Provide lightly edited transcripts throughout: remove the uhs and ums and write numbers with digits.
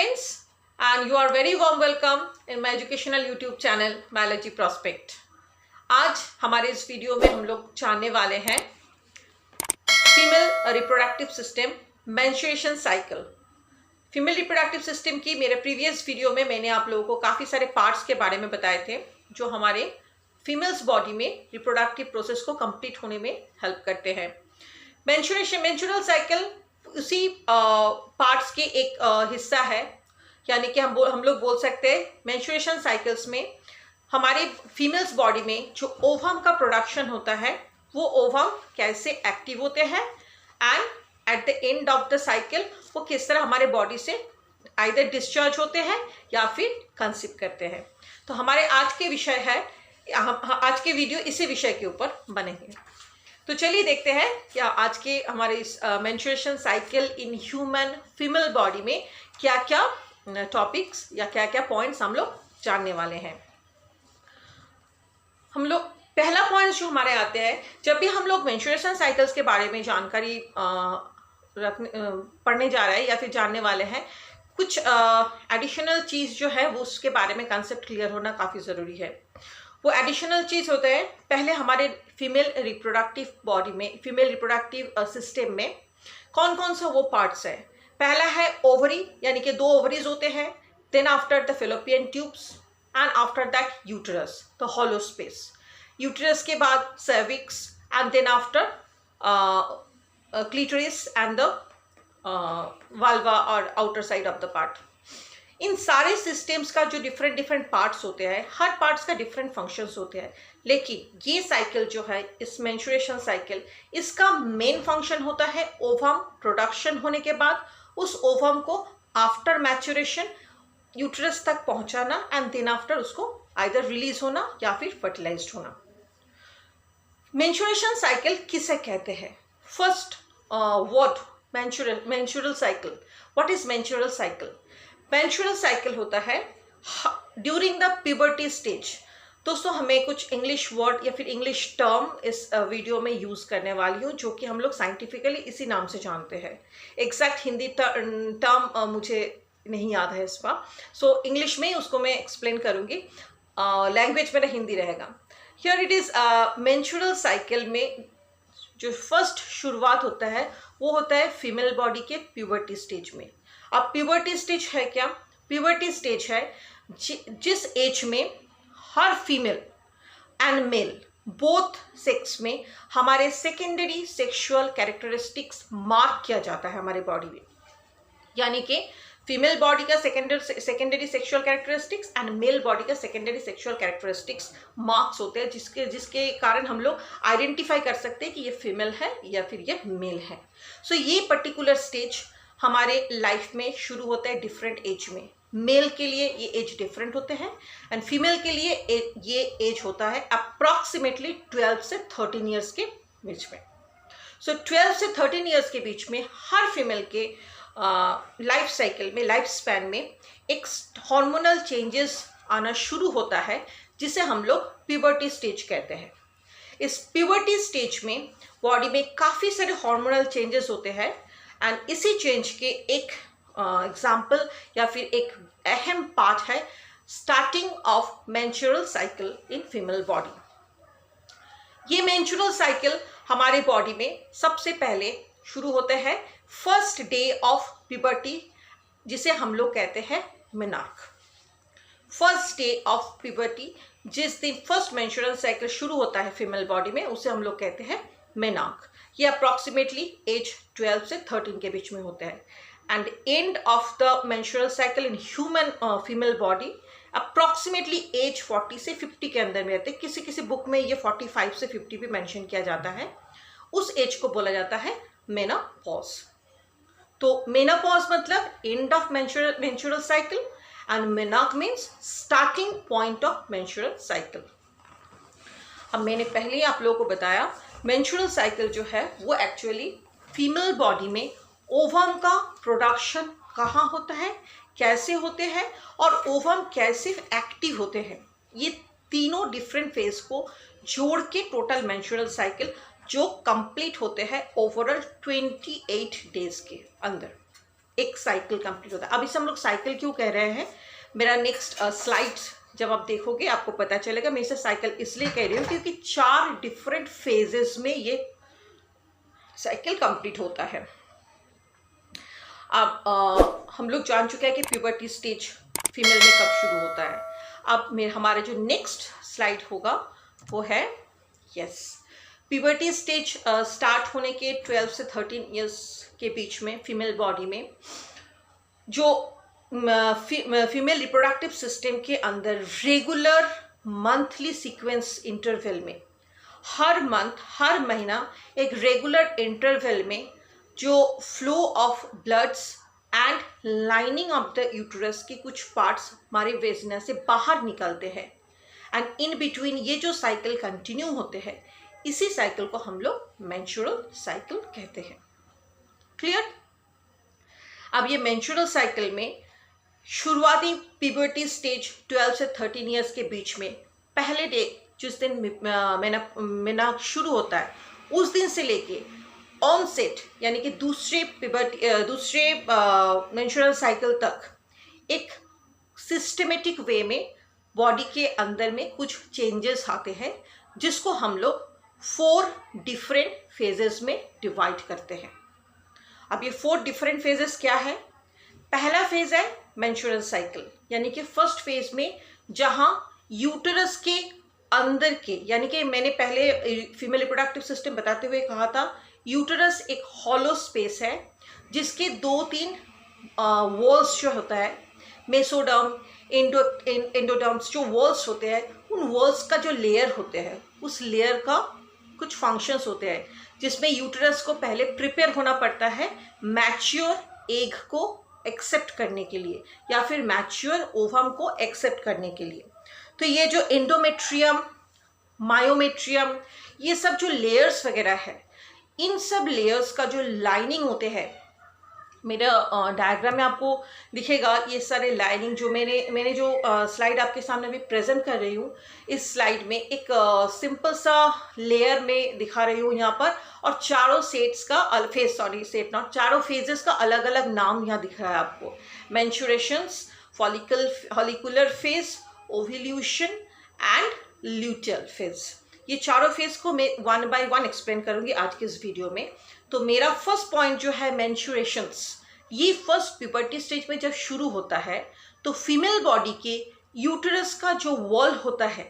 friends, and you are very warm welcome in my educational YouTube channel Biology Prospect। आज हमारे इस video में हम लोग जानने वाले हैं female reproductive system menstruation cycle. Female reproductive system की मेरे प्रीवियस वीडियो में मैंने आप लोगों को काफ़ी सारे पार्ट्स के बारे में बताए थे जो हमारे फीमेल्स बॉडी में रिप्रोडक्टिव प्रोसेस को कंप्लीट होने में हेल्प करते हैं। मेंस्ट्रुअल साइकिल उसी पार्ट्स के एक हिस्सा है, यानी कि हम लोग बोल सकते हैं मेंस्ट्रुएशन साइकिल्स में हमारे फीमेल्स बॉडी में जो ओवम का प्रोडक्शन होता है वो ओवम कैसे एक्टिव होते हैं and at the end of the cycle वो किस तरह हमारे बॉडी से आइदर डिस्चार्ज होते हैं या फिर कंसीव करते हैं। तो हमारे आज के विषय है, आज के वीडियो इसी विषय के ऊपर बनेंगे। तो चलिए देखते हैं क्या आज के हमारे इस menstruation cycle in human female body में क्या क्या टॉपिक्स या क्या क्या पॉइंट्स हम लोग जानने वाले हैं। हम लोग पहला पॉइंट जो हमारे आते हैं, जब भी हम लोग मेंस्ट्रुएशन साइकिल्स के बारे में जानकारी पढ़ने जा रहे हैं या फिर जानने वाले हैं, कुछ एडिशनल चीज़ जो है वो उसके बारे में कंसेप्ट क्लियर होना काफ़ी ज़रूरी है। वो एडिशनल चीज़ होते हैं, पहले हमारे फीमेल रिप्रोडक्टिव बॉडी में, फीमेल रिप्रोडक्टिव सिस्टम में कौन कौन सा वो पार्ट्स है। पहला है ओवरी, यानी कि 2 ओवरीज होते हैं, then after the fallopian tubes and after that uterus, the hollow space. Uterus के बाद cervix and then after clitoris and the vulva और outer side of the part. इन सारे सिस्टम्स का जो डिफरेंट पार्ट्स होते हैं, हर पार्ट्स का डिफरेंट फंक्शंस होते हैं, लेकिन ये साइकिल जो है, इस मेंस्ट्रुएशन साइकिल, इसका मेन फंक्शन होता है ओवम प्रोडक्शन होने के बाद उस ओवम को आफ्टर मैच्योरेशन यूटरस तक पहुंचाना एंड देन आफ्टर उसको आइदर रिलीज होना या फिर फर्टिलाइज्ड होना। मेंस्ट्रुएशन साइकिल किसे कहते हैं? First what menstrual cycle, what is menstrual cycle? Menstrual cycle होता है ड्यूरिंग द प्यूबर्टी स्टेज। दोस्तों, हमें कुछ इंग्लिश वर्ड या फिर इंग्लिश टर्म इस वीडियो में यूज़ करने वाली हूँ जो कि हम लोग साइंटिफिकली इसी नाम से जानते हैं। एग्जैक्ट हिंदी टर्म मुझे नहीं याद है इस बार, सो इंग्लिश में ही उसको मैं एक्सप्लेन करूँगी, लैंग्वेज मेरा हिंदी रहेगा। Here it is menstrual cycle में जो फर्स्ट शुरुआत होता है वो होता है फीमेल बॉडी के प्यूबर्टी स्टेज में। अब प्यूबर्टी स्टेज है क्या? प्यूबर्टी स्टेज है जिस एज में हर female and male both sex में हमारे सेकेंडरी सेक्सुअल कैरेक्टरिस्टिक्स मार्क किया जाता है हमारे बॉडी में, यानी कि फीमेल बॉडी का secondary sexual characteristics and male body का सेकेंडरी सेक्सुअल कैरेक्टरिस्टिक्स मार्क्स होते हैं, जिसके कारण हम लोग आइडेंटिफाई कर सकते हैं कि ये फीमेल है या फिर ये मेल है। सो ये पर्टिकुलर स्टेज हमारे लाइफ में शुरू होता है डिफरेंट एज में। मेल के लिए ये एज डिफरेंट होते हैं एंड फीमेल के लिए ये एज होता है अप्रॉक्सीमेटली 12 से 13 ईयर्स के बीच में। सो 12 से 13 ईयर्स के बीच में हर फीमेल के लाइफ साइकिल में, लाइफ स्पैन में एक हार्मोनल चेंजेस आना शुरू होता है जिसे हम लोग प्यूबर्टी स्टेज कहते हैं। इस प्यूबर्टी स्टेज में बॉडी में काफ़ी सारे हार्मोनल चेंजेस होते हैं एंड इसी चेंज के एक एग्जाम्पल या फिर एक अहम पार्ट है starting of menstrual cycle in female body. ये मेंस्ट्रुअल साइकिल हमारे बॉडी में सबसे पहले शुरू होता है फर्स्ट डे ऑफ प्यूबर्टी, जिसे हम लोग कहते हैं menarche. First day of puberty, जिस दिन फर्स्ट मेंस्ट्रुअल साइकिल शुरू होता है फीमेल बॉडी में, उसे हम लोग कहते हैं मेनार्क। ये अप्रॉक्सीमेटली एज 12 से 13 के बीच में होता है and end of the menstrual cycle in human female body approximately age 40 से 50 के अंदर में रहते हैं। किसी किसी बुक में ये 45 से 50 भी मेंशन किया जाता है। उस एज को बोला जाता है मेनोपॉज। तो मेनोपॉज मतलब end of menstrual cycle and menarche means starting point of menstrual cycle. अब मैंने पहले ही आप लोगों को बताया मेंस्ट्रुअल साइकिल जो है वो एक्चुअली फीमेल बॉडी में ओवम का प्रोडक्शन कहाँ होता है, कैसे होते हैं और ओवम कैसे एक्टिव होते हैं, ये तीनों डिफरेंट फेज को जोड़ के टोटल मेंस्ट्रुअल साइकिल जो कंप्लीट होते हैं ओवरऑल 28 डेज के अंदर। एक साइकिल कंप्लीट होता है। अब इसे हम लोग साइकिल क्यों कह रहे हैं, मेरा नेक्स्ट स्लाइड जब आप देखोगे आपको पता चलेगा। मैं इसे साइकिल इसलिए कह रही हूँ क्योंकि 4 डिफरेंट फेजेस में ये साइकिल कंप्लीट होता है। अब हम लोग जान चुके हैं कि प्यूबर्टी स्टेज फीमेल में कब शुरू होता है। अब हमारा जो नेक्स्ट स्लाइड होगा वो है प्यूबर्टी स्टेज स्टार्ट होने के 12 से 13 इयर्स के बीच में फीमेल बॉडी में जो फीमेल रिप्रोडक्टिव सिस्टम के अंदर रेगुलर मंथली सीक्वेंस इंटरवल में हर मंथ हर महीना एक रेगुलर इंटरवल में जो flow of bloods and lining of the uterus के कुछ पार्ट्स हमारे वेजिना से बाहर निकलते हैं एंड इन बिटवीन ये जो साइकिल कंटिन्यू होते हैं, इसी साइकिल को हम लोग मेंस्ट्रुअल साइकिल कहते हैं। क्लियर? अब ये मेंस्ट्रुअल साइकिल में शुरुआती प्यूबर्टी स्टेज 12 से 13 इयर्स के बीच में पहले डे जिस दिन महीना शुरू होता है उस दिन से लेके ऑनसेट यानी कि दूसरे मेंस्ट्रुअल साइकिल तक एक सिस्टमेटिक वे में बॉडी के अंदर में कुछ चेंजेस आते हैं जिसको हम लोग 4 डिफरेंट फेजेस में डिवाइड करते हैं। अब ये 4 डिफरेंट फेजेस क्या है? पहला फेज है मेंस्ट्रुअल साइकिल, यानी कि फर्स्ट फेज में जहां यूटरस के अंदर के, यानी कि मैंने पहले फीमेल रिप्रोडक्टिव सिस्टम बताते हुए कहा था यूटरस एक हॉलो स्पेस है जिसके 2-3 वॉल्स जो होता है, मेसोडर्म एंडोडर्म्स जो वॉल्स होते हैं, उन वॉल्स का जो लेयर होते हैं उस लेयर का कुछ फंक्शंस होते हैं जिसमें यूटरस को पहले प्रिपेयर होना पड़ता है मैच्योर एग को एक्सेप्ट करने के लिए या फिर मैच्योर ओवम को एक्सेप्ट करने के लिए। तो ये जो एंडोमेट्रियम, मायोमेट्रियम, ये सब जो लेयर्स वगैरह है, इन सब लेयर्स का जो लाइनिंग होते हैं, मेरा डायग्राम में आपको दिखेगा ये सारे लाइनिंग जो मैंने जो स्लाइड आपके सामने अभी प्रेजेंट कर रही हूँ, इस स्लाइड में एक सिंपल सा लेयर में दिखा रही हूँ यहाँ पर, और चारों चारों फेजेस का अलग अलग नाम यहाँ दिख रहा है आपको। मेंस्ट्रुएशंस, follicular phase, ovulation and luteal phase. ये चारों फेज को मैं 1 बाय 1 एक्सप्लेन करूंगी आज के इस वीडियो में। तो मेरा फर्स्ट पॉइंट जो है मेंस्ट्रुएशंस, ये फर्स्ट प्यूबर्टी स्टेज में जब शुरू होता है तो फीमेल बॉडी के यूटरस का जो वॉल होता है,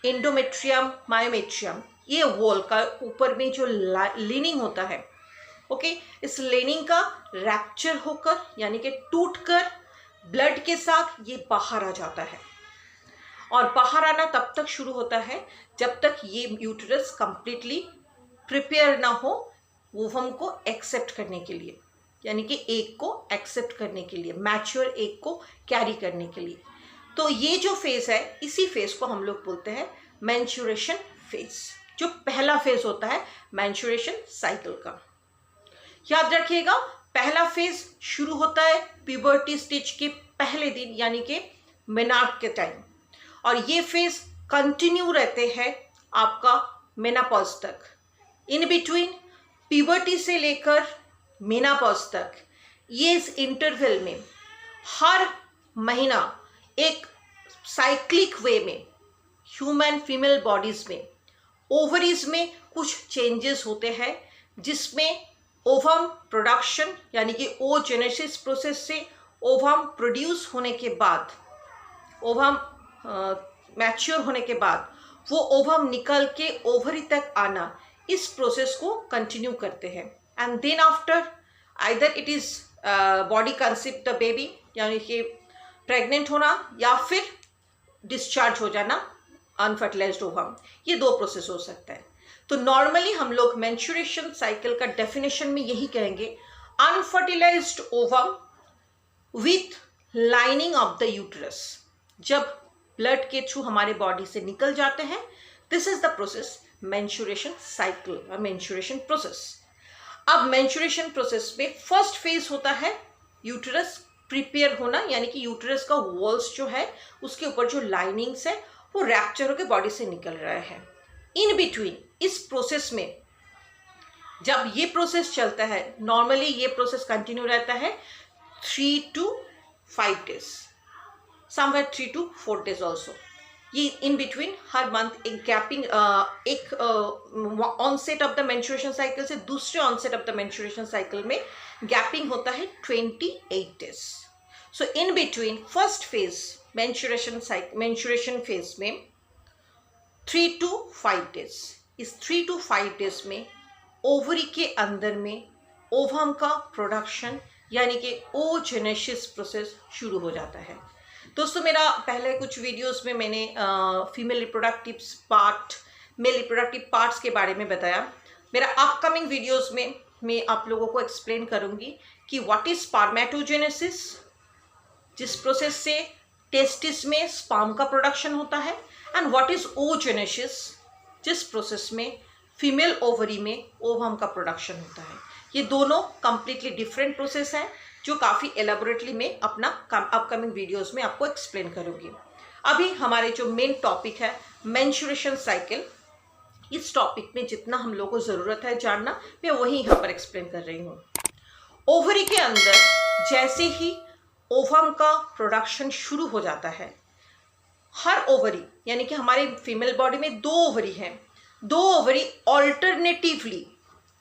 एंडोमेट्रियम, मायोमेट्रियम, ये वॉल का ऊपर में जो लिनिंग होता है, ओके, इस लिनिंग का रैप्चर होकर यानी कि टूटकर ब्लड के साथ ये बाहर आ जाता है। और बाहर आना तब तक शुरू होता है जब तक ये यूटरस कंप्लीटली प्रिपेयर ना हो ओवम को एक्सेप्ट करने के लिए, यानी कि एग को एक्सेप्ट करने के लिए, मैच्योर एग को कैरी करने के लिए। तो ये जो फेज है, इसी फेज को हम लोग बोलते हैं मेंस्ट्रुएशन फेज, जो पहला फेज होता है मेंस्ट्रुएशन साइकिल का। याद रखिएगा, पहला फेज शुरू होता है प्यूबर्टी स्टेज के पहले दिन यानी कि मेनार्क के टाइम, और ये फेज कंटिन्यू रहते हैं आपका मेनापॉज तक। इन बिटवीन प्यूबर्टी से लेकर मेनापॉज तक ये इस इंटरवल में हर महीना एक साइक्लिक वे में ह्यूमन फीमेल बॉडीज में ओवरीज में कुछ चेंजेस होते हैं, जिसमें ओवम प्रोडक्शन यानी कि ओजेनेसिस प्रोसेस से ओवम प्रोड्यूस होने के बाद, ओवम मैच्योर होने के बाद वो ओवम निकल के ओवरी तक आना, इस प्रोसेस को कंटिन्यू करते हैं। And then after either it is body conceive the baby, यानी कि प्रेग्नेंट होना या फिर डिस्चार्ज हो जाना अनफर्टिलाइज्ड ओवम, ये 2 प्रोसेस हो सकता है। तो नॉर्मली हम लोग मेंस्ट्रुएशन साइकिल का डेफिनेशन में यही कहेंगे, unfertilised ovum with lining of the uterus जब ब्लड के थ्रू हमारे बॉडी से निकल जाते हैं, this is the process menstruation cycle और मेंस्ट्रुएशन प्रोसेस। अब मेंस्ट्रुएशन प्रोसेस में फर्स्ट फेज होता है यूटरस प्रिपेयर होना, यानी कि यूटरस का वॉल्स जो है उसके ऊपर जो लाइनिंग्स है वो रैप्चर होकर बॉडी से निकल रहा है। इन बिटवीन इस प्रोसेस में जब ये प्रोसेस चलता है, नॉर्मली ये प्रोसेस कंटिन्यू रहता है 3 to 5 days, somewhere 3 to 4 days also. ये इन बिटवीन हर मंथ एक गैपिंग, एक onset of the menstruation cycle से दूसरे onset of the menstruation cycle में गैपिंग होता है 28 days। So in between first phase menstruation phase में 3 to 5 days, इस 3 to 5 days में ओवरी के अंदर में ओवम का प्रोडक्शन यानी कि ओजेनेसिस प्रोसेस शुरू हो जाता है। दोस्तों, मेरा पहले कुछ वीडियोस में मैंने female reproductive part, male reproductive parts के बारे में बताया। मेरा अपकमिंग वीडियोस में मैं आप लोगों को एक्सप्लेन करूंगी कि व्हाट इज स्पर्मेटोजेनेसिस, जिस प्रोसेस से टेस्टिस में स्पर्म का प्रोडक्शन होता है, एंड व्हाट इज ओजेनेसिस, जिस प्रोसेस में फीमेल ओवरी में ओवम का प्रोडक्शन होता है। ये दोनों कंप्लीटली डिफरेंट प्रोसेस हैं जो काफ़ी एलेबोरेटली मैं अपना अपकमिंग वीडियोस में आपको एक्सप्लेन करूँगी। अभी हमारे जो मेन टॉपिक है मेंस्ट्रुएशन साइकिल, इस टॉपिक में जितना हम लोगों को ज़रूरत है जानना, मैं वही यहाँ पर एक्सप्लेन कर रही हूँ। ओवरी के अंदर जैसे ही ओवम का प्रोडक्शन शुरू हो जाता है, हर ओवरी यानी कि हमारे फीमेल बॉडी में 2 ओवरी हैं, 2 ओवरी ऑल्टरनेटिवली,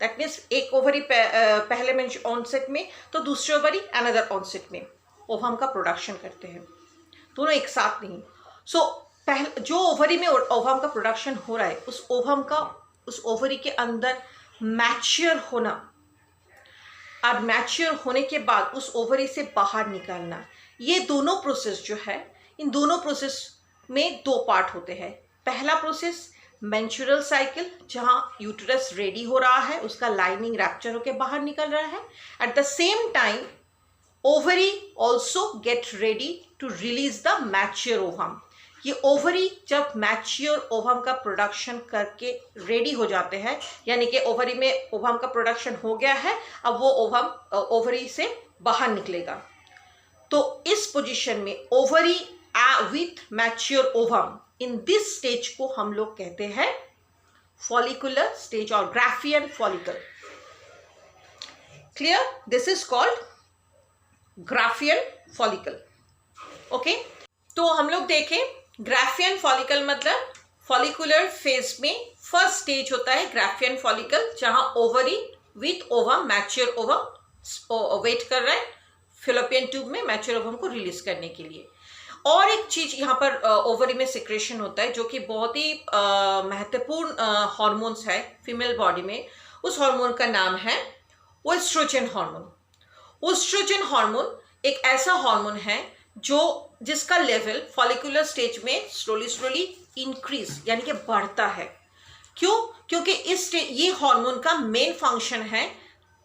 दैट मीन्स एक ओवरी पहले में ऑनसेट में तो दूसरे ओवरी अनदर ऑनसेट में ओवम का प्रोडक्शन करते हैं, दोनों एक साथ नहीं। सो पहले जो ओवरी में ओवम का प्रोडक्शन हो रहा है, उस ओवरी के अंदर मैच्योर होना और मैच्योर होने के बाद उस ओवरी से बाहर निकलना, ये दोनों प्रोसेस जो है, इन दोनों प्रोसेस में 2 पार्ट होते हैं। पहला प्रोसेस मेंस्ट्रुअल साइकिल, जहां यूट्रस रेडी हो रहा है, उसका लाइनिंग रैप्चर होकर बाहर निकल रहा है। At the same time ovary also get ready to release the mature ovum. ये ओवरी जब मैच्योर ओवम का प्रोडक्शन करके रेडी हो जाते हैं, यानी कि ओवरी में ओवम का प्रोडक्शन हो गया है, अब वो ओवम ओवरी से बाहर निकलेगा। तो इस पोजीशन में ovary with mature ovum, in this stage को हम लोग कहते हैं फॉलिकुलर स्टेज और Graafian follicle. Clear? This is called Graafian follicle. Okay, तो हम लोग देखें ग्राफियन फॉलिकल मतलब फॉलिकुलर फेज में फर्स्ट स्टेज होता है ग्राफियन फॉलिकल, जहां ovary with ovum, mature ovum wait कर रहा है फैलोपियन ट्यूब में मैच्योर ओवम को रिलीज करने के लिए। और एक चीज यहाँ पर ओवरी में सिक्रेशन होता है जो कि बहुत ही महत्वपूर्ण हार्मोन्स है फीमेल बॉडी में। उस हार्मोन का नाम है ओएस्ट्रोजन हार्मोन। ओएस्ट्रोजन हार्मोन एक ऐसा हार्मोन है जिसका लेवल फॉलिकुलर स्टेज में स्लोली इंक्रीज यानी कि बढ़ता है। क्यों? क्योंकि ये हार्मोन का मेन फंक्शन है,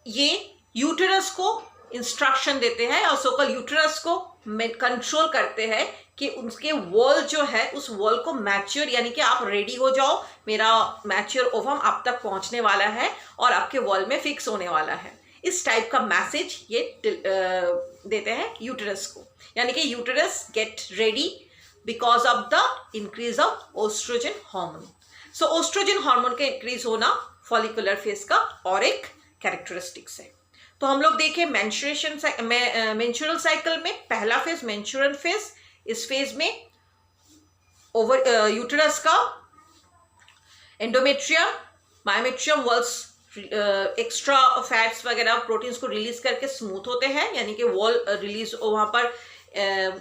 ये यूटेरस को इंस्ट्रक्शन देते हैं और सोकल यूटेरस को कंट्रोल करते हैं कि उसके वॉल जो है, उस वॉल को मैच्योर यानी कि आप रेडी हो जाओ, मेरा मैच्योर ओवम आप तक पहुंचने वाला है और आपके वॉल में फिक्स होने वाला है। इस टाइप का मैसेज ये देते हैं यूटेरस को, यानी कि uterus get ready because of the increase of oestrogen hormone. So oestrogen hormone का इंक्रीज होना फॉलिकुलर फेज का और एक कैरेक्टरिस्टिक्स है। तो हम लोग देखें मेंस्ट्रुअल साइकिल में पहला फेज मेंस्ट्रुअल फेज, इस फेज में यूटेरस का endometrium, myometrium walls extra fats वगैरह प्रोटीन्स को रिलीज करके स्मूथ होते हैं, यानी कि वॉल रिलीज वहाँ पर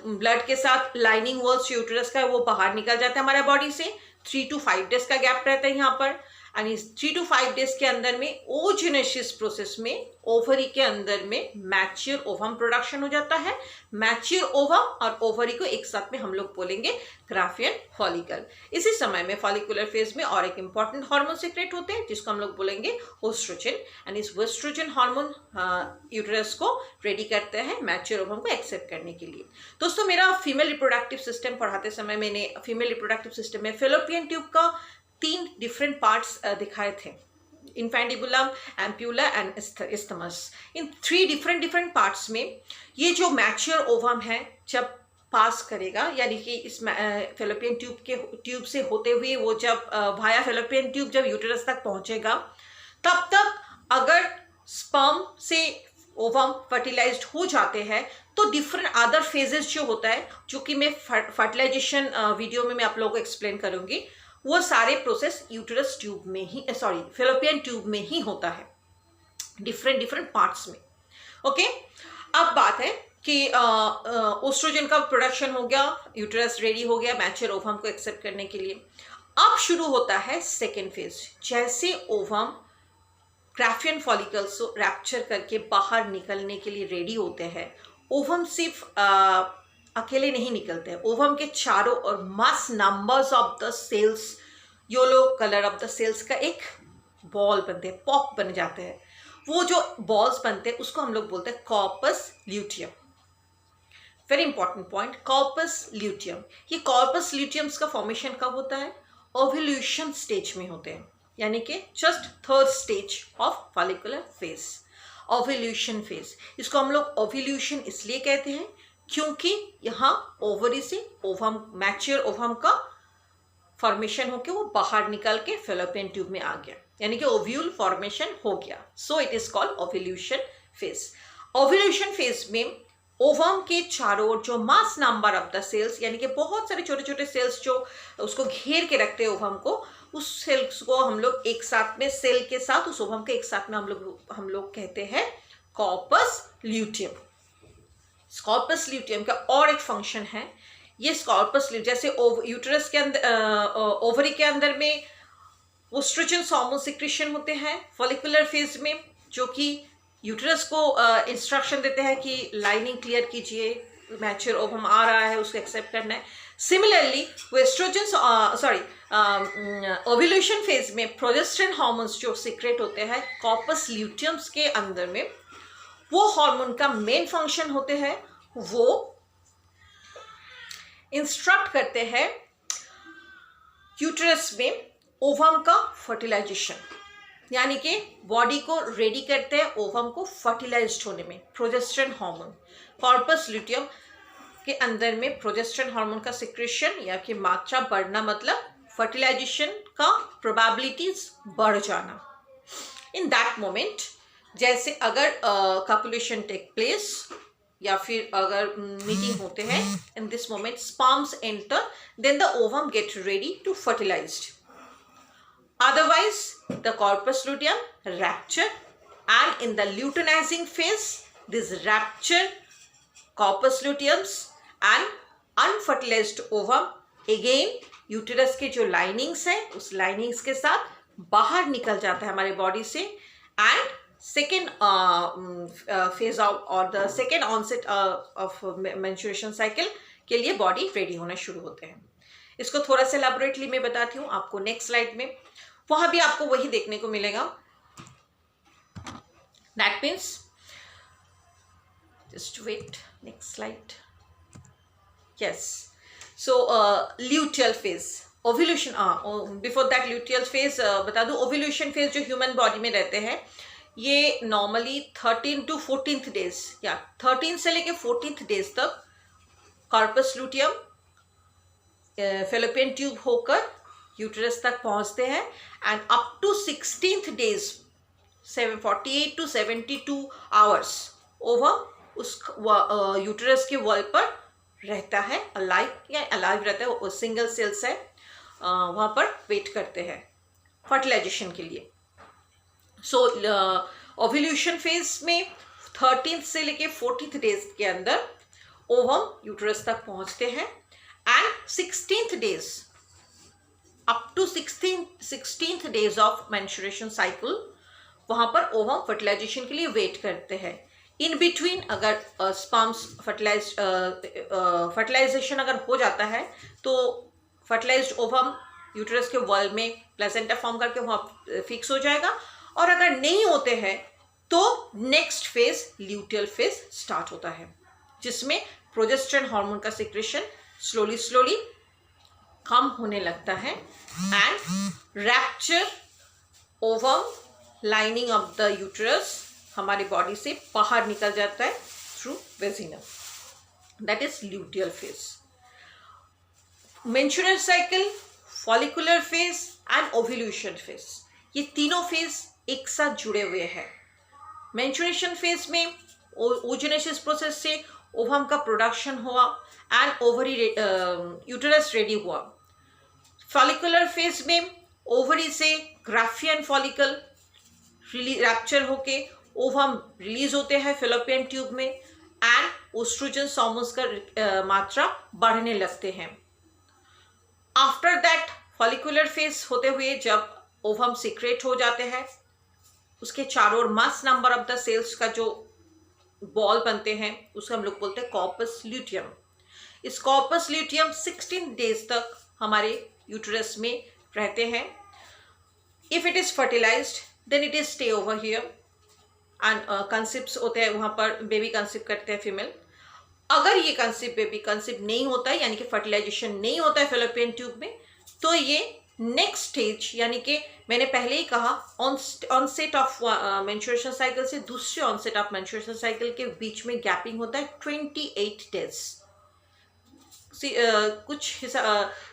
ब्लड के साथ लाइनिंग वॉल्स यूटेरस का वो बाहर निकल जाता है हमारे बॉडी से। 3 to 5 days का गैप रहता है यहाँ पर, एंड इस 3 to 5 days के अंदर में ओजेनेसिस प्रोसेस में ओवरी के अंदर में मैच्योर ओवम प्रोडक्शन हो जाता है। मैच्योर ओवम और ओवरी को एक साथ में हम लोग बोलेंगे ग्राफियन फॉलिकल। इसी समय में फॉलिकुलर फेज में और एक इंपॉर्टेंट हार्मोन सीक्रेट होते हैं जिसको हम लोग बोलेंगे ओस्ट्रोजन, एंड इस ओस्ट्रोजन हार्मोन यूटेरस को रेडी करते हैं मैच्योर ओवम को एक्सेप्ट करने के लिए। दोस्तों, मेरा फीमेल रिप्रोडक्टिव सिस्टम पढ़ाते समय मैंने फीमेल रिप्रोडक्टिव सिस्टम में फैलोपियन ट्यूब का 3 डिफरेंट पार्ट्स दिखाए थे, infundibulum, ampulla and isthmus. In 3 different parts में ये जो मैच्योर ओवम है जब पास करेगा, यानी कि इस फैलोपियन ट्यूब से होते हुए वो जब वाया फैलोपियन ट्यूब जब यूटेरस तक पहुंचेगा, तब तक अगर स्पर्म से ओवम फर्टिलाइज्ड हो जाते हैं तो डिफरेंट अदर फेजेस जो होता है, जो कि मैं फर्टिलाइजेशन वीडियो में मैं आप लोगों को एक्सप्लेन करूंगी, वो सारे प्रोसेस यूटेरस ट्यूब में ही फेलोपियन ट्यूब में ही होता है, डिफरेंट डिफरेंट पार्ट्स में। ओके, अब बात है कि ओस्ट्रोजन का प्रोडक्शन हो गया, यूटेरस रेडी हो गया मैच्योर ओवम को एक्सेप्ट करने के लिए। अब शुरू होता है सेकेंड फेज। जैसे ओवम ग्राफियन फॉलिकल्स को रैप्चर करके बाहर निकलने के लिए रेडी होते हैं, ओवम सिर्फ अकेले नहीं निकलते हैं, ओवम के चारों और mass numbers of the cells, yellow colour of the cells का एक बॉल बनते हैं, पॉक बन जाते हैं। वो जो बॉल्स बनते हैं उसको हम लोग बोलते हैं corpus luteum. Very important point, corpus luteum. ये कॉर्पस ल्यूटियम्स का फॉर्मेशन कब होता है? ओव्यूलेशन स्टेज में होते हैं, यानी कि just third stage of follicular phase, ovulation phase. इसको हम लोग ओव्यूलेशन इसलिए कहते हैं क्योंकि यहाँ ओवरी से ओवम, मैच्योर ओवम का फॉर्मेशन होकर वो बाहर निकल के फेलोपियन ट्यूब में आ गया, यानी कि ओव्यूल फॉर्मेशन हो गया। So it is called ovulation phase. Ovulation phase में ओवम के चारों ओर जो mass number of the cells, यानी कि बहुत सारे छोटे छोटे सेल्स जो उसको घेर के रखते हैं ओवम को, उस सेल्स को हम लोग एक साथ में, सेल के साथ उस ओवम के एक साथ में हम लोग कहते हैं कॉर्पस ल्यूटियम। कॉर्पस ल्यूटियम का और एक फंक्शन है, ये कॉर्पस ल्यूटियम जैसे यूटेरस के अंदर, ओवरी के अंदर में ओस्ट्रोजन हार्मोन सिक्रीशन होते हैं फॉलिकुलर फेज में, जो कि यूटेरस को इंस्ट्रक्शन देते हैं कि लाइनिंग क्लियर कीजिए, मैच्योर ओवम आ रहा है, उसको एक्सेप्ट करना है। सिमिलरली एस्ट्रोजन ओव्यूलेशन फेज में प्रोजेस्टेरोन हार्मोन्स जो सीक्रेट होते हैं कॉर्पस ल्यूटियम्स के अंदर में, वो हार्मोन का मेन फंक्शन होते हैं, वो इंस्ट्रक्ट करते हैं यूटेरस में ओवम का फर्टिलाइजेशन, यानी कि बॉडी को रेडी करते हैं ओवम को फर्टिलाइज्ड होने में। प्रोजेस्टेरोन हार्मोन, कॉर्पस ल्यूटियम के अंदर में प्रोजेस्टेरोन हार्मोन का सिक्रेशन या कि मात्रा बढ़ना, मतलब फर्टिलाइजेशन का प्रोबेबिलिटीज बढ़ जाना। इन दैट मोमेंट, जैसे अगर कॉपुलेशन टेक प्लेस या फिर अगर मीटिंग होते हैं, in this moment sperms enter, then the ovum get ready to fertilized. Otherwise, the corpus luteum rupture, and in the luteinizing phase, this rupture corpus luteums and unfertilized ovum again uterus के जो linings है उस linings के साथ बाहर निकल जाता है हमारे बॉडी से, एंड सेकेंड फेज और the second onset of menstruation cycle के लिए बॉडी रेडी होना शुरू होते हैं। इसको थोड़ा सा एलैबोरेटली मैं बताती हूँ आपको नेक्स्ट स्लाइड में, वहां भी आपको वही देखने को मिलेगा। That means, just wait, next slide, yes. So luteal phase, ovulation, before that luteal phase बता दूं, ओव्यूलेशन फेज जो ह्यूमन बॉडी में रहते हैं ये नॉर्मली 13 to 14th डेज या 13 से लेके 14th डेज तक कॉर्पस ल्यूटियम फेलोपियन ट्यूब होकर यूटेरस तक पहुंचते हैं, and up to 16th days 48 to 72 hours ovum उस यूटेरस के वॉल पर रहता है, अलाइव या अलाइव रहता है, सिंगल सेल्स है, वहाँ पर वेट करते हैं फर्टिलाइजेशन के लिए। सो ओव्यूलेशन फेज में 13th से लेके 14th डेज के अंदर ओवम यूटेरस तक पहुंचते हैं, and 16th days up to 16th days of menstruation cycle वहाँ पर ओवम फर्टिलाइजेशन के लिए वेट करते हैं। इन बिटवीन अगर स्पर्म्स फर्टिलाइजेशन अगर हो जाता है तो फर्टिलाइज्ड ओवम यूटेरस के वॉल में प्लेसेंटा फॉर्म करके वहाँ फिक्स हो जाएगा, और अगर नहीं होते हैं तो next phase luteal phase start होता है, जिसमें प्रोजेस्टेरोन हार्मोन का सिक्रेशन स्लोली कम होने लगता है, and rupture ovum lining of the uterus हमारी बॉडी से बाहर निकल जाता है थ्रू वेजिनम। That is luteal phase. Menstrual cycle, follicular phase and ovulation phase, ये तीनों फेज एक साथ जुड़े हुए हैं। मेंस्ट्रुएशन फेज में oogenesis प्रोसेस से ओवम का प्रोडक्शन हुआ एंड ओवरी यूटेरस रेडी हुआ। फॉलिकुलर फेज में ओवरी से ग्राफियन फॉलिकल रैप्चर होके ओवम रिलीज होते हैं फेलोपियन ट्यूब में एंड ओस्ट्रोजन हार्मोन्स का मात्रा बढ़ने लगते हैं। आफ्टर दैट फॉलिकुलर फेज होते हुए जब ओवम सीक्रेट हो जाते हैं, उसके चारों ओर mass number of the cells का जो बॉल बनते हैं उसको हम लोग बोलते हैं कॉर्पस ल्यूटियम। इस कॉर्पस ल्यूटियम 16 डेज तक हमारे यूटेरस में रहते हैं। If it is fertilized then it is stay over here and conceives होते हैं, वहाँ पर बेबी कंसीव करते हैं फीमेल। अगर ये बेबी कंसीव नहीं होता है यानी कि फर्टिलाइजेशन नहीं होता है फेलोपियन ट्यूब में, तो ये नेक्स्ट स्टेज यानी कि मैंने पहले ही कहा ऑनसेट ऑफ मेंस्ट्रुएशन साइकिल से दूसरे ऑनसेट ऑफ मेंस्ट्रुएशन साइकिल के बीच में गैपिंग होता है 28 डेज।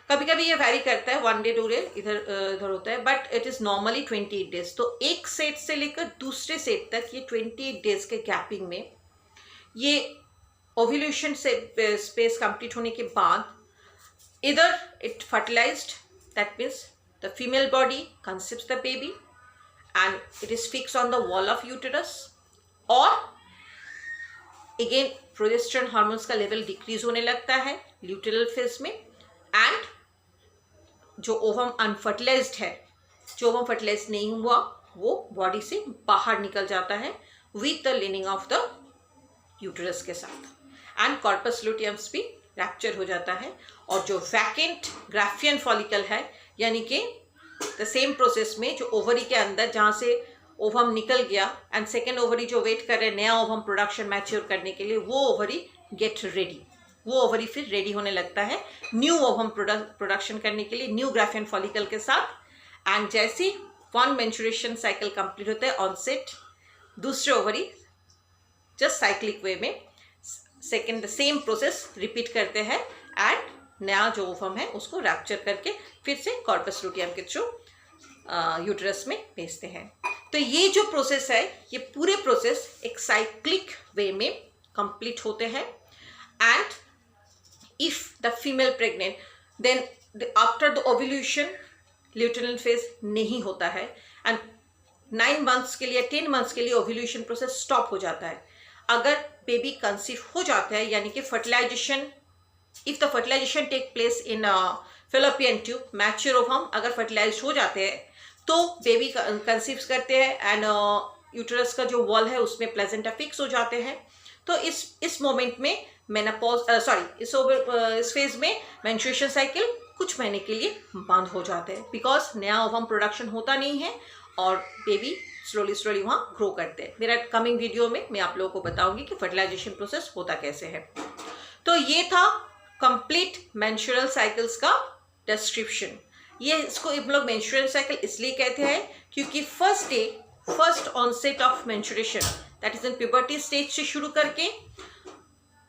कभी कभी ये वैरी करता है, 1 डे 2 डे इधर होता है, but it is normally 28 days. तो एक सेट से लेकर दूसरे सेट तक ये 28 डेज के गैपिंग में ये ओव्यूलेशन से स्पेस कंप्लीट होने के बाद इधर it fertilized, that means the female body conceives the baby and it is fixed on the wall of uterus, or again progesterone hormones का लेवल डिक्रीज होने लगता है ल्यूटेरल फेज में एंड जो ओवम अनफर्टिलाइज्ड है, जो ओवम फर्टिलाइज नहीं हुआ, वो बॉडी से बाहर निकल जाता है with the leaning of the uterus के साथ एंड कॉर्पस ल्यूटियम्स भी रैप्चर हो जाता है। और जो वैकेंट ग्राफियन फॉलिकल है यानी कि द सेम प्रोसेस में जो ओवरी के अंदर जहाँ से ओवम निकल गया एंड सेकेंड ओवरी जो वेट कर रहे हैं नया ओवम प्रोडक्शन मैच्योर करने के लिए, वो ओवरी गेट रेडी, वो ओवरी फिर रेडी होने लगता है न्यू ओवम प्रोडक्शन करने के लिए न्यू ग्राफियन फॉलिकल के साथ। एंड जैसे वन मेंस्ट्रुएशन साइकिल कंप्लीट होता है ऑनसेट, दूसरे ओवरी जस्ट साइक्लिक वे में सेकेंड सेम प्रोसेस रिपीट करते हैं एंड नया जो ओवम है उसको रैप्चर करके फिर से कॉर्पस लूटियम के थ्रू यूटेरस में भेजते हैं। तो ये जो प्रोसेस है, ये पूरे प्रोसेस एक साइक्लिक वे में कंप्लीट होते हैं and if the female pregnant then after the ovulation luteal phase नहीं होता है एंड 9 मंथ्स के लिए 10 मंथ्स के लिए ओव्यूलेशन प्रोसेस स्टॉप हो जाता है। अगर बेबी कंसीव हो जाता है यानी कि fertilization, if the fertilization take place in fallopian tube, mature ovum अगर फर्टिलाइज हो जाते हैं तो बेबी कंसीव करते हैं एंड यूटेरस का जो वॉल है उसमें प्लेजेंटा फिक्स हो जाते हैं। तो इस मोमेंट में मेनोपॉज इस फेज में मेंस्ट्रुएशन साइकिल कुछ महीने के लिए बंद हो जाते हैं बिकॉज नया ओवम प्रोडक्शन होता नहीं है और बेबी स्लोली वहाँ ग्रो करते हैं। मेरा कमिंग वीडियो में मैं आप लोगों को बताऊंगी कि फर्टिलाइजेशन प्रोसेस होता कैसे है। तो ये था कंप्लीट मेंस्ट्रुअल साइकिल्स का डिस्क्रिप्शन। ये इसको हम लोग मेंस्ट्रुअल साइकिल इसलिए कहते हैं क्योंकि first onset of menstruation that is in puberty stage से शुरू करके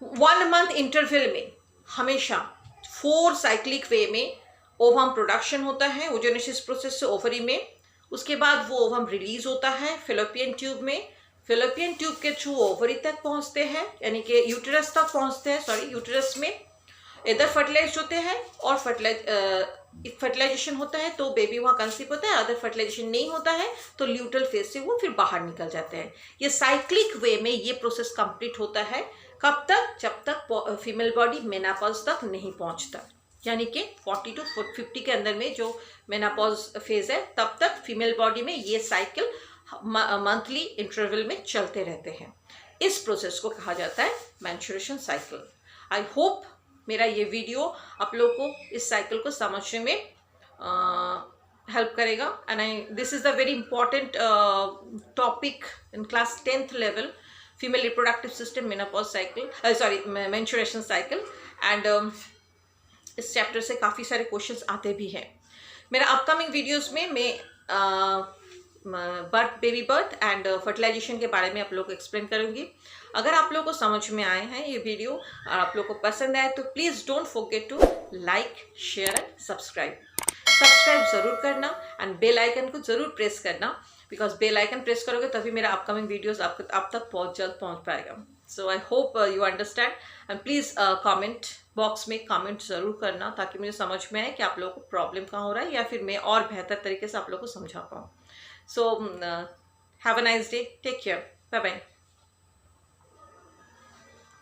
1 मंथ इंटरवल में हमेशा 4 साइक्लिक वे में ओवम प्रोडक्शन होता है oogenesis प्रोसेस से ओवरी में। उसके बाद वो ओवम रिलीज होता है फेलोपियन ट्यूब में, फेलोपियन ट्यूब के थ्रू ओवरी तक पहुंचते हैं यानी कि यूटेरस तक पहुंचते हैं, यूटेरस में इधर फर्टिलाइज होते हैं और फर्टिलाइजेशन होता है तो बेबी वहाँ कंसीव होता है, अदर फर्टिलाइजेशन नहीं होता है तो ल्यूटल फेज से वो फिर बाहर निकल जाते हैं। ये साइक्लिक वे में ये प्रोसेस कंप्लीट होता है कब तक? जब तक फीमेल बॉडी मेनोपॉज तक नहीं पहुंचता, यानी कि 40 to 50 के अंदर में जो मेनोपॉज फेज है तब तक फीमेल बॉडी में ये साइकिल मंथली इंटरवल में चलते रहते हैं। इस प्रोसेस को कहा जाता है मेंस्ट्रुएशन साइकिल। आई होप मेरा ये वीडियो आप लोगों को इस साइकिल को समझने में हेल्प करेगा and this is the very important topic in class 10th level, female reproductive system menopause cycle menstruation cycle and इस चैप्टर से काफ़ी सारे क्वेश्चंस आते भी हैं। मेरा अपकमिंग वीडियोस में मैं बेबी बर्थ एंड फर्टिलाइजेशन के बारे में आप लोगों को एक्सप्लेन करूँगी। अगर आप लोगों को समझ में आए हैं ये वीडियो और आप लोगों को पसंद आए तो please don't forget to like, share and subscribe ज़रूर करना एंड बेल आइकन को ज़रूर प्रेस करना बिकॉज बेल आइकन प्रेस करोगे तभी मेरा अपकमिंग वीडियोस आप तक बहुत जल्द पहुंच पाएगा. So I hope you understand and please comment box में कमेंट ज़रूर करना ताकि मुझे समझ में आए कि आप लोगों को प्रॉब्लम कहाँ हो रहा है या फिर मैं और बेहतर तरीके से आप लोगों को समझा पाऊँ. So have a nice day, take care, bye bye.